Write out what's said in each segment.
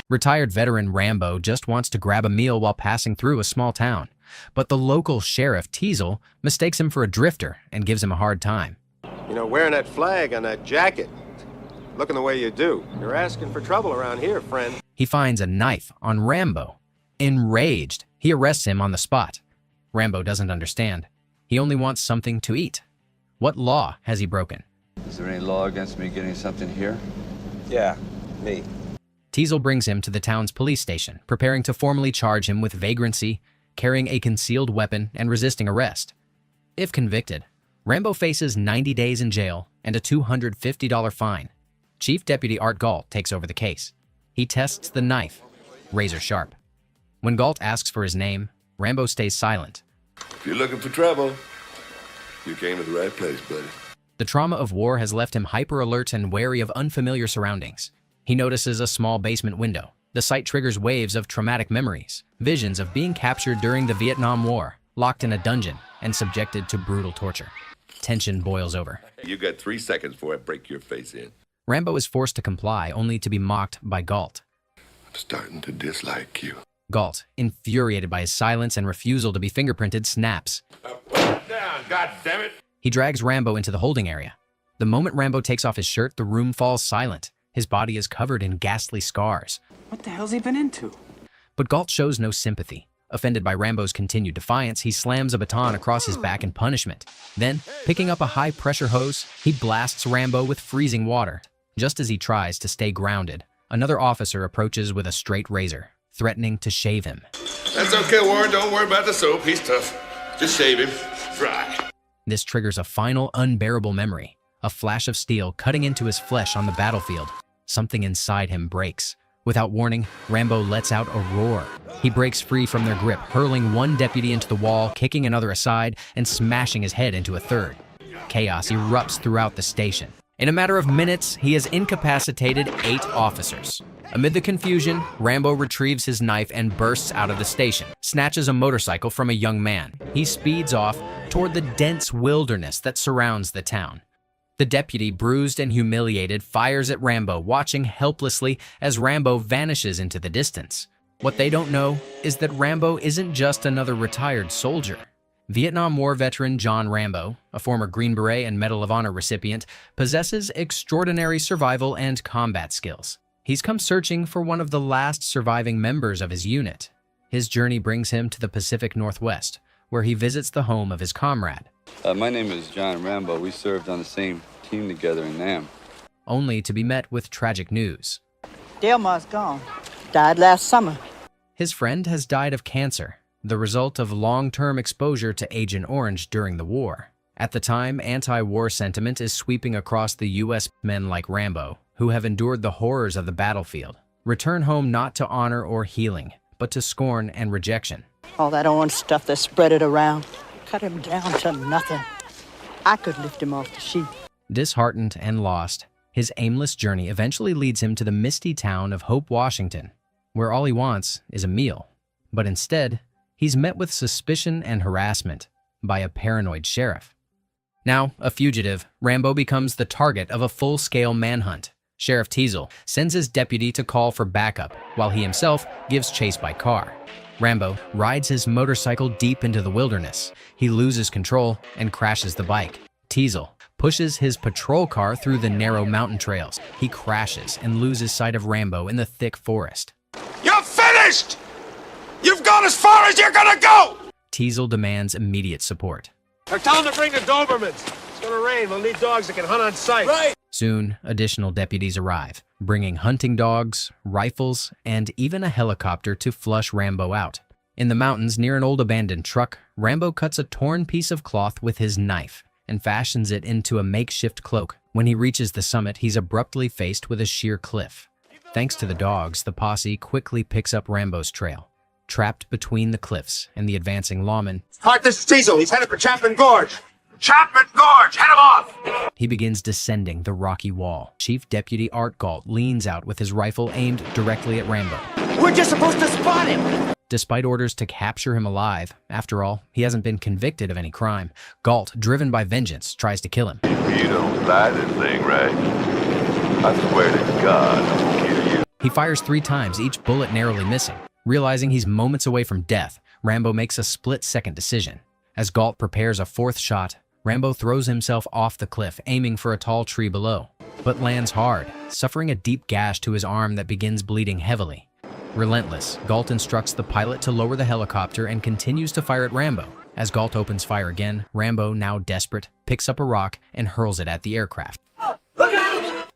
Retired veteran Rambo just wants to grab a meal while passing through a small town, but the local sheriff, Teasel, mistakes him for a drifter and gives him a hard time. You know, wearing that flag on that jacket, looking the way you do, you're asking for trouble around here, friend. He finds a knife on Rambo. Enraged, he arrests him on the spot. Rambo doesn't understand. He only wants something to eat. What law has he broken? Is there any law against me getting something here? Yeah, me. Teasel brings him to the town's police station, preparing to formally charge him with vagrancy, carrying a concealed weapon, and resisting arrest. If convicted, Rambo faces 90 days in jail and a $250 fine. Chief Deputy Art Galt takes over the case. He tests the knife, razor sharp. When Galt asks for his name, Rambo stays silent. If you're looking for trouble, you came to the right place, buddy. The trauma of war has left him hyper-alert and wary of unfamiliar surroundings. He notices a small basement window. The sight triggers waves of traumatic memories, visions of being captured during the Vietnam War, locked in a dungeon, and subjected to brutal torture. Tension boils over. You got 3 seconds before I break your face in. Rambo is forced to comply, only to be mocked by Galt. I'm starting to dislike you. Galt, infuriated by his silence and refusal to be fingerprinted, snaps. Put it down, goddammit! He drags Rambo into the holding area. The moment Rambo takes off his shirt, the room falls silent. His body is covered in ghastly scars. What the hell's he been into? But Galt shows no sympathy. Offended by Rambo's continued defiance, he slams a baton across his back in punishment. Then, picking up a high-pressure hose, he blasts Rambo with freezing water. Just as he tries to stay grounded, another officer approaches with a straight razor, threatening to shave him. That's okay, Warren. Don't worry about the soap. He's tough. Just shave him. Dry. This triggers a final unbearable memory, a flash of steel cutting into his flesh on the battlefield. Something inside him breaks. Without warning, Rambo lets out a roar. He breaks free from their grip, hurling one deputy into the wall, kicking another aside, and smashing his head into a third. Chaos erupts throughout the station. In a matter of minutes, he has incapacitated 8 officers. Amid the confusion, Rambo retrieves his knife and bursts out of the station, snatches a motorcycle from a young man. He speeds off toward the dense wilderness that surrounds the town. The deputy, bruised and humiliated, fires at Rambo, watching helplessly as Rambo vanishes into the distance. What they don't know is that Rambo isn't just another retired soldier. Vietnam War veteran John Rambo, a former Green Beret and Medal of Honor recipient, possesses extraordinary survival and combat skills. He's come searching for one of the last surviving members of his unit. His journey brings him to the Pacific Northwest, where he visits the home of his comrade. My name is John Rambo. We served on the same team together in Nam. Only to be met with tragic news. Delmar's gone. Died last summer. His friend has died of cancer, the result of long-term exposure to Agent Orange during the war. At the time, anti-war sentiment is sweeping across the U.S. Men like Rambo, who have endured the horrors of the battlefield, return home not to honor or healing, but to scorn and rejection. All that orange stuff that spread it around. Cut him down to nothing. I could lift him off the sheet. Disheartened and lost, his aimless journey eventually leads him to the misty town of Hope, Washington, where all he wants is a meal. But instead, he's met with suspicion and harassment by a paranoid sheriff. Now, a fugitive, Rambo becomes the target of a full-scale manhunt. Sheriff Teasel sends his deputy to call for backup, while he himself gives chase by car. Rambo rides his motorcycle deep into the wilderness. He loses control and crashes the bike. Teasel pushes his patrol car through the narrow mountain trails. He crashes and loses sight of Rambo in the thick forest. You're finished! You've gone as far as you're gonna go! Teasel demands immediate support. Or tell them to bring the Dobermans. It's gonna rain. We'll need dogs that can hunt on sight. Right! Soon, additional deputies arrive, bringing hunting dogs, rifles, and even a helicopter to flush Rambo out. In the mountains near an old abandoned truck, Rambo cuts a torn piece of cloth with his knife and fashions it into a makeshift cloak. When he reaches the summit, he's abruptly faced with a sheer cliff. Thanks to the dogs, the posse quickly picks up Rambo's trail. Trapped between the cliffs and the advancing lawman, Hart, this is Teasel. He's headed for Chapman Gorge. Chapman Gorge! Head him off! he begins descending the rocky wall. Chief Deputy Art Galt leans out with his rifle aimed directly at Rambo. We're just supposed to spot him! Despite orders to capture him alive, after all, he hasn't been convicted of any crime. Galt, driven by vengeance, tries to kill him. You don't buy this thing, right? I swear to God, I'll kill you. He fires 3 times, each bullet narrowly missing. Realizing he's moments away from death, Rambo makes a split-second decision. As Galt prepares a 4th shot, Rambo throws himself off the cliff, aiming for a tall tree below, but lands hard, suffering a deep gash to his arm that begins bleeding heavily. Relentless, Galt instructs the pilot to lower the helicopter and continues to fire at Rambo. As Galt opens fire again, Rambo, now desperate, picks up a rock and hurls it at the aircraft.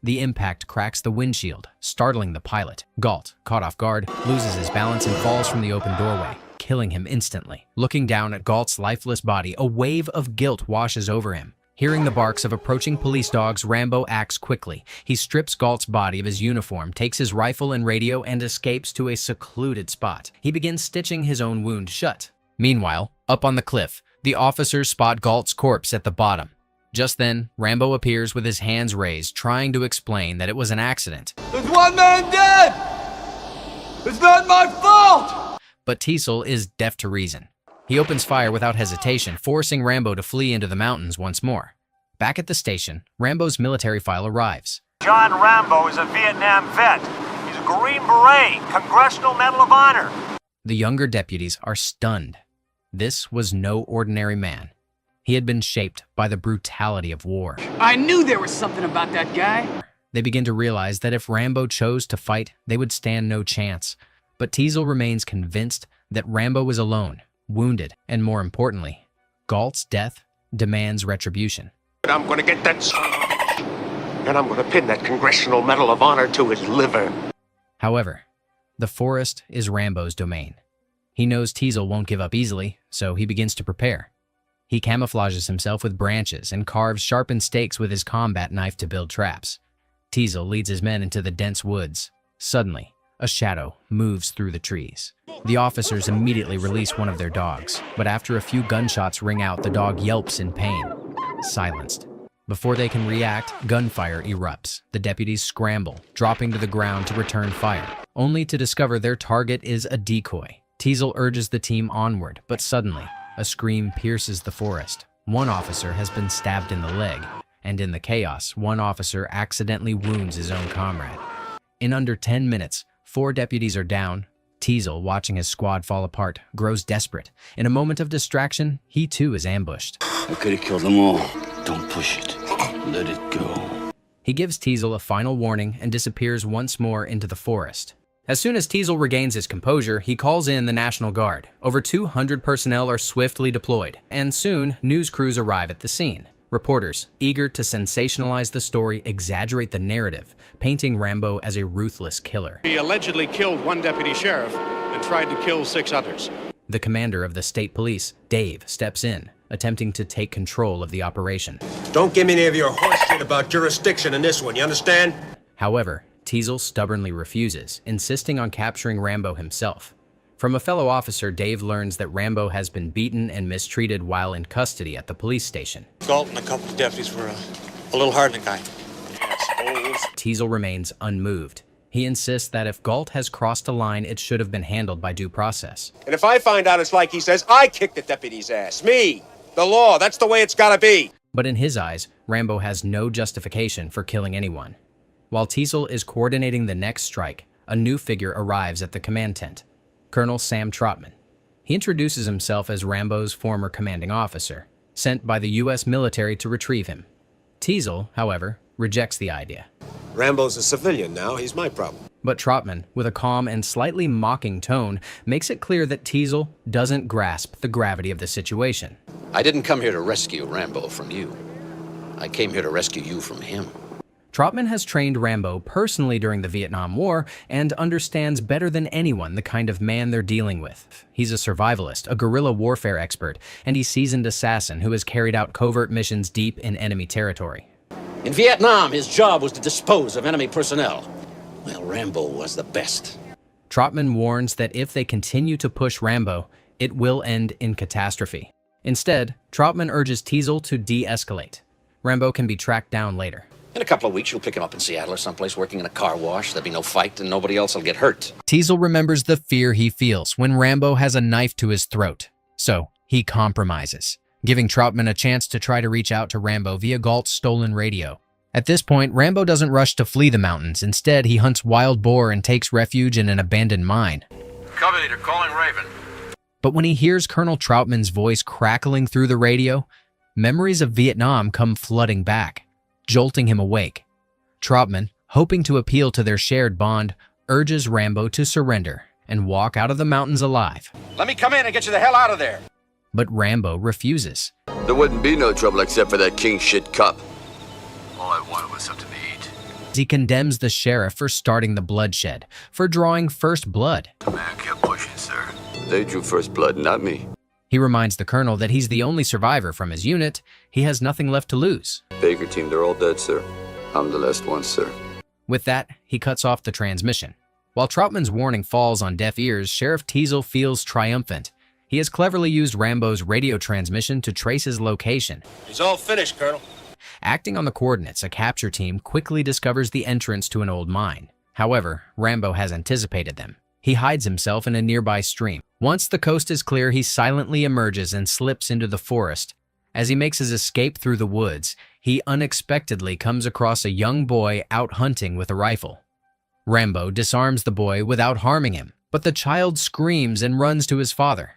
The impact cracks the windshield, startling the pilot. Galt, caught off guard, loses his balance and falls from the open doorway, killing him instantly. Looking down at Galt's lifeless body, a wave of guilt washes over him. Hearing the barks of approaching police dogs, Rambo acts quickly. He strips Galt's body of his uniform, takes his rifle and radio, and escapes to a secluded spot. He begins stitching his own wound shut. Meanwhile, up on the cliff, the officers spot Galt's corpse at the bottom. Just then, Rambo appears with his hands raised, trying to explain that it was an accident. There's 1 man dead! It's not my fault! But Teasel is deaf to reason. He opens fire without hesitation, forcing Rambo to flee into the mountains once more. Back at the station, Rambo's military file arrives. John Rambo is a Vietnam vet. He's a Green Beret, Congressional Medal of Honor. The younger deputies are stunned. This was no ordinary man. He had been shaped by the brutality of war. I knew there was something about that guy. They begin to realize that if Rambo chose to fight, they would stand no chance. But Teasel remains convinced that Rambo was alone, wounded, and more importantly, Galt's death demands retribution. I'm gonna get that son of a bitch, and I'm gonna pin that Congressional Medal of Honor to his liver. However, the forest is Rambo's domain. He knows Teasel won't give up easily, so he begins to prepare. He camouflages himself with branches and carves sharpened stakes with his combat knife to build traps. Teasel leads his men into the dense woods. Suddenly, a shadow moves through the trees. The officers immediately release one of their dogs, but after a few gunshots ring out, the dog yelps in pain. Silenced. Before they can react, gunfire erupts. The deputies scramble, dropping to the ground to return fire, only to discover their target is a decoy. Teasel urges the team onward, but suddenly, a scream pierces the forest. One officer has been stabbed in the leg, and in the chaos, one officer accidentally wounds his own comrade. In under 10 minutes, 4 deputies are down. Teasel, watching his squad fall apart, grows desperate. In a moment of distraction, he too is ambushed. I could have killed them all. Don't push it. Let it go. He gives Teasel a final warning and disappears once more into the forest. As soon as Teasel regains his composure, he calls in the National Guard. Over 200 personnel are swiftly deployed, and soon news crews arrive at the scene. Reporters, eager to sensationalize the story, exaggerate the narrative, painting Rambo as a ruthless killer. He allegedly killed 1 deputy sheriff and tried to kill 6 others. The commander of the state police, Dave, steps in, attempting to take control of the operation. Don't give me any of your horse shit about jurisdiction in this one, you understand? However, Teasel stubbornly refuses, insisting on capturing Rambo himself. From a fellow officer, Dave learns that Rambo has been beaten and mistreated while in custody at the police station. Galt and a couple of deputies were a little hard on the guy. Teasel remains unmoved. He insists that if Galt has crossed a line, it should have been handled by due process. And if I find out it's like he says, I kicked the deputy's ass. Me. The law. That's the way it's gotta be. But in his eyes, Rambo has no justification for killing anyone. While Teasel is coordinating the next strike, a new figure arrives at the command tent. Colonel Sam Trotman. He introduces himself as Rambo's former commanding officer, sent by the U.S. military to retrieve him. Teasel, however, rejects the idea. Rambo's a civilian now. He's my problem. But Trotman, with a calm and slightly mocking tone, makes it clear that Teasel doesn't grasp the gravity of the situation. I didn't come here to rescue Rambo from you. I came here to rescue you from him. Trotman has trained Rambo personally during the Vietnam War and understands better than anyone the kind of man they're dealing with. He's a survivalist, a guerrilla warfare expert, and a seasoned assassin who has carried out covert missions deep in enemy territory. In Vietnam, his job was to dispose of enemy personnel. Well, Rambo was the best. Trotman warns that if they continue to push Rambo, it will end in catastrophe. Instead, Trotman urges Teasel to de-escalate. Rambo can be tracked down later. In a couple of weeks, you'll pick him up in Seattle or someplace working in a car wash. There'll be no fight and nobody else will get hurt. Teasel remembers the fear he feels when Rambo has a knife to his throat, so he compromises, giving Troutman a chance to try to reach out to Rambo via Galt's stolen radio. At this point, Rambo doesn't rush to flee the mountains. Instead, he hunts wild boar and takes refuge in an abandoned mine. Cover leader calling Raven. But when he hears Colonel Troutman's voice crackling through the radio, memories of Vietnam come flooding back, jolting him awake. Troutman, hoping to appeal to their shared bond, urges Rambo to surrender and walk out of the mountains alive. Let me come in and get you the hell out of there. But Rambo refuses. There wouldn't be no trouble except for that king shit cup. All I wanted was something to eat. He condemns the sheriff for starting the bloodshed, for drawing first blood. Man kept pushing, sir. They drew first blood, not me. He reminds the colonel that he's the only survivor from his unit. He has nothing left to lose. Baker team, they're all dead, sir. I'm the last one, sir. With that, he cuts off the transmission. While Troutman's warning falls on deaf ears, Sheriff Teasel feels triumphant. He has cleverly used Rambo's radio transmission to trace his location. He's all finished, Colonel. Acting on the coordinates, a capture team quickly discovers the entrance to an old mine. However, Rambo has anticipated them. He hides himself in a nearby stream. Once the coast is clear, he silently emerges and slips into the forest. As he makes his escape through the woods, he unexpectedly comes across a young boy out hunting with a rifle. Rambo disarms the boy without harming him, but the child screams and runs to his father.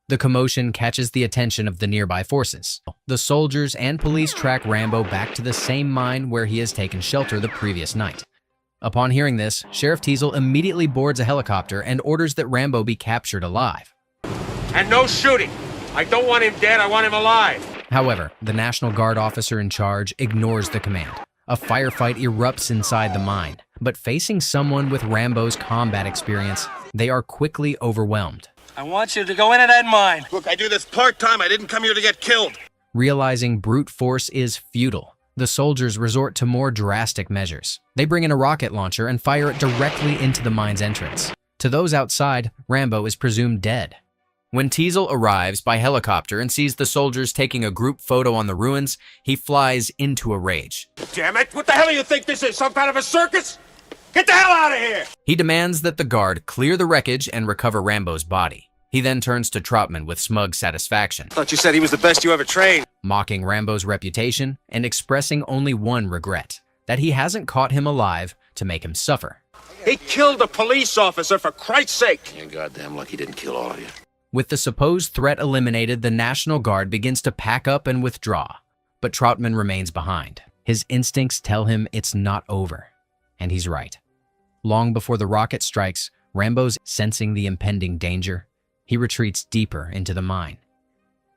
The commotion catches the attention of the nearby forces. The soldiers and police track Rambo back to the same mine where he has taken shelter the previous night. Upon hearing this, Sheriff Teasel immediately boards a helicopter and orders that Rambo be captured alive. And no shooting. I don't want him dead, I want him alive. However, the National Guard officer in charge ignores the command. A firefight erupts inside the mine, but facing someone with Rambo's combat experience, they are quickly overwhelmed. I want you to go into that mine. Look, I do this part-time. I didn't come here to get killed. Realizing brute force is futile, the soldiers resort to more drastic measures. They bring in a rocket launcher and fire it directly into the mine's entrance. To those outside, Rambo is presumed dead. When Teasel arrives by helicopter and sees the soldiers taking a group photo on the ruins, he flies into a rage. Damn it! What the hell do you think this is? Some kind of a circus? Get the hell out of here! He demands that the guard clear the wreckage and recover Rambo's body. He then turns to Troutman with smug satisfaction. Thought you said he was the best you ever trained. Mocking Rambo's reputation and expressing only one regret, that he hasn't caught him alive to make him suffer. He killed a police officer, for Christ's sake! You're goddamn lucky he didn't kill all of you. With the supposed threat eliminated, the National Guard begins to pack up and withdraw, but Troutman remains behind. His instincts tell him it's not over, and he's right. Long before the rocket strikes, Rambo's sensing the impending danger. He retreats deeper into the mine.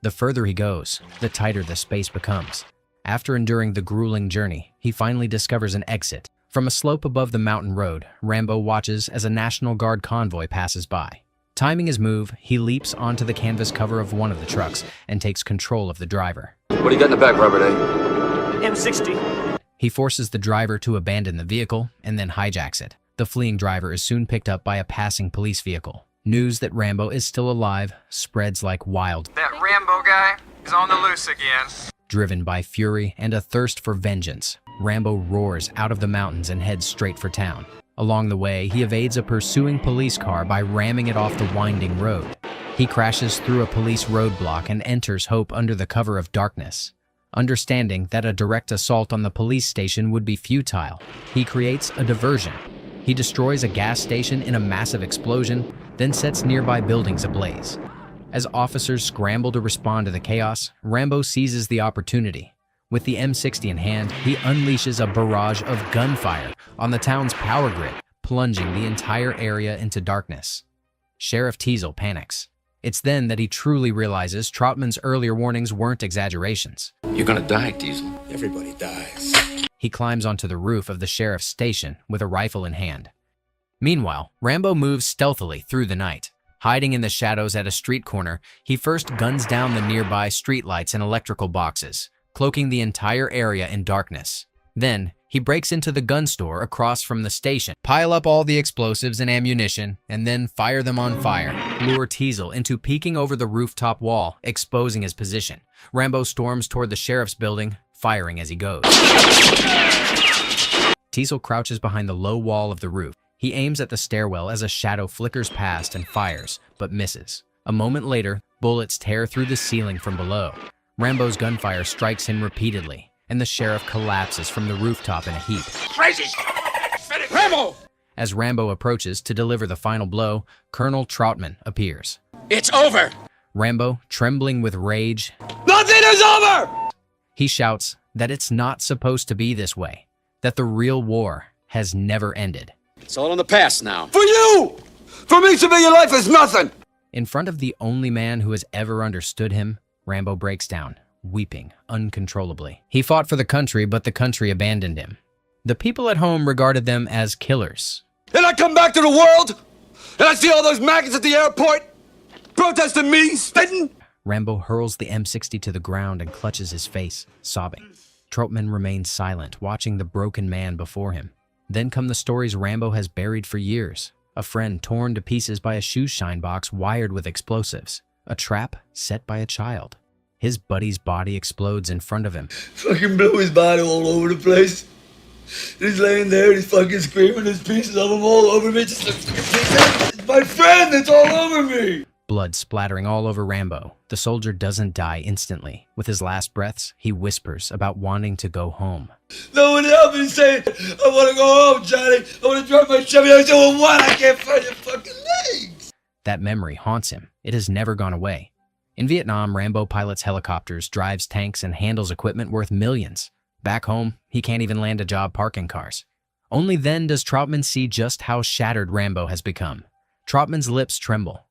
The further he goes, the tighter the space becomes. After enduring the grueling journey, he finally discovers an exit. From a slope above the mountain road, Rambo watches as a National Guard convoy passes by. Timing his move, he leaps onto the canvas cover of one of the trucks and takes control of the driver. What do you got in the back, Robert A? M60. He forces the driver to abandon the vehicle and then hijacks it. The fleeing driver is soon picked up by a passing police vehicle. News that Rambo is still alive spreads like wild. That Rambo guy is on the loose again. Driven by fury and a thirst for vengeance, Rambo roars out of the mountains and heads straight for town. Along the way, he evades a pursuing police car by ramming it off the winding road. He crashes through a police roadblock and enters Hope under the cover of darkness. Understanding that a direct assault on the police station would be futile, he creates a diversion. He destroys a gas station in a massive explosion, then sets nearby buildings ablaze. As officers scramble to respond to the chaos, Rambo seizes the opportunity. With the M60 in hand, he unleashes a barrage of gunfire on the town's power grid, plunging the entire area into darkness. Sheriff Teasel panics. It's then that he truly realizes Troutman's earlier warnings weren't exaggerations. You're gonna die, Teasel. Everybody dies. He climbs onto the roof of the sheriff's station with a rifle in hand. Meanwhile, Rambo moves stealthily through the night. Hiding in the shadows at a street corner, he first guns down the nearby streetlights and electrical boxes, cloaking the entire area in darkness. Then, he breaks into the gun store across from the station, pile up all the explosives and ammunition, and then fire them on fire, lure Teasel into peeking over the rooftop wall, exposing his position. Rambo storms toward the sheriff's building, firing as he goes. Teasel crouches behind the low wall of the roof. He aims at the stairwell as a shadow flickers past and fires, but misses. A moment later, bullets tear through the ceiling from below. Rambo's gunfire strikes him repeatedly, and the sheriff collapses from the rooftop in a heap. Crazy Rambo! As Rambo approaches to deliver the final blow, Colonel Troutman appears. It's over! Rambo, trembling with rage, Nothing is over! He shouts that it's not supposed to be this way, that the real war has never ended. It's all in the past now. For you! For me, civilian life is nothing! In front of the only man who has ever understood him, Rambo breaks down, weeping uncontrollably. He fought for the country, but the country abandoned him. The people at home regarded them as killers. And I come back to the world, and I see all those maggots at the airport protesting me, spitting. Rambo hurls the M60 to the ground and clutches his face, sobbing. Troutman remains silent, watching the broken man before him. Then come the stories Rambo has buried for years. A friend torn to pieces by a shoe shine box wired with explosives. A trap set by a child. His buddy's body explodes in front of him. Fucking blew his body all over the place. He's laying there, he's fucking screaming, there's pieces of him all over me. Just it's my friend, it's all over me. Blood splattering all over Rambo. The soldier doesn't die instantly. With his last breaths, he whispers about wanting to go home. No one help me say, I want to go home, Johnny. I want to drive my Chevy. I said, well, what? I can't find your fucking legs. That memory haunts him. It has never gone away. In Vietnam, Rambo pilots helicopters, drives tanks, and handles equipment worth millions. Back home, he can't even land a job parking cars. Only then does Troutman see just how shattered Rambo has become. Troutman's lips tremble.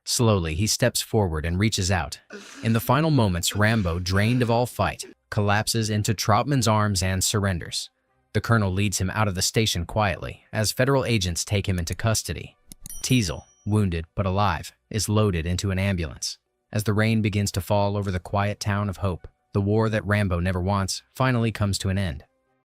Slowly, he steps forward and reaches out. In the final moments, Rambo, drained of all fight, collapses into Troutman's arms and surrenders. The colonel leads him out of the station quietly as federal agents take him into custody. Teasel, wounded but alive, is loaded into an ambulance. As the rain begins to fall over the quiet town of Hope, the war that Rambo never wants finally comes to an end.